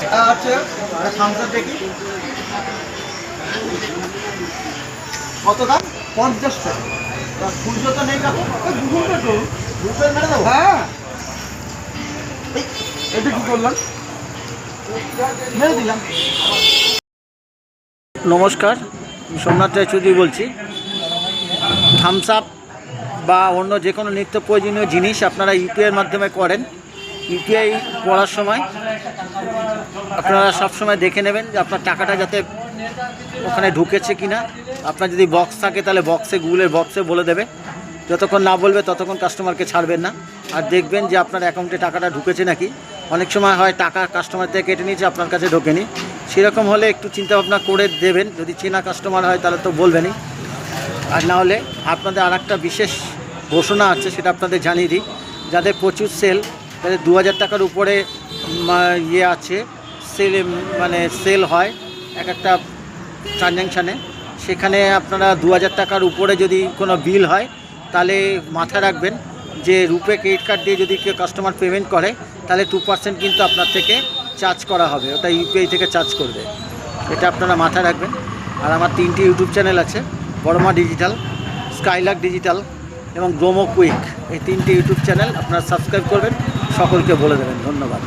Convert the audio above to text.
হচ্ছে থামসাপ দেখি কত দাম? 50 টাকা। খুচরো তো নেই কাকু? দুপুরে মেরে দেবো। হ্যাঁ, এটা কি করলাম? মেরে দিলাম। নমস্কার, আমি সোমনাথ রায়চৌধুরী বলছি। থামস আপ বা অন্য যে কোনো নিত্য প্রয়োজনীয় জিনিস আপনারা ইউপিআইয়ের মাধ্যমে করেন। ইউপিআই করার সময় আপনারা সবসময় দেখে নেবেন যে আপনার টাকাটা যাতে ওখানে ঢুকেছে কি না। আপনার যদি বক্স থাকে তাহলে বক্সে, গুগলের বক্সে বলে দেবে। যতক্ষণ না বলবে ততক্ষণ কাস্টমারকে ছাড়বেন না। আর দেখবেন যে আপনার অ্যাকাউন্টে টাকাটা ঢুকেছে নাকি। অনেক সময় হয় টাকা কাস্টমার থেকে কেটে নিয়েছে, আপনার কাছে ঢোকেনি। সেরকম হলে একটু চিন্তাভাবনা করে দেবেন। যদি চেনা কাস্টমার হয় তাহলে তো বলবেনই, আর না হলে আপনাদের আর একটা বিশেষ ঘোষণা আছে, সেটা আপনাদের জানিয়ে দিই। যাদের প্রচুর সেল, তাদের 2000 টাকার উপরে ইয়ে আছে, সেল মানে সেল হয় এক একটা ট্রানজ্যাকশানে। সেখানে আপনারা 2000 টাকার উপরে যদি কোনো বিল হয় তাহলে মাথায় রাখবেন যে রুপে ক্রেডিট কার্ড দিয়ে যদি কেউ কাস্টমার পেমেন্ট করে তাহলে 2% কিন্তু আপনার থেকে চার্জ করা হবে, ওটা ইউপিআই থেকে চার্জ করবে। এটা আপনারা মাথায় রাখবেন। আর আমার 3টি ইউটিউব চ্যানেল আছে, বড়মা ডিজিটাল, স্কাইলাক ডিজিটাল এবং গ্রোমো কুইক। এই 3টি ইউটিউব চ্যানেল আপনারা সাবস্ক্রাইব করবেন, সকলকে বলে দেবেন। ধন্যবাদ।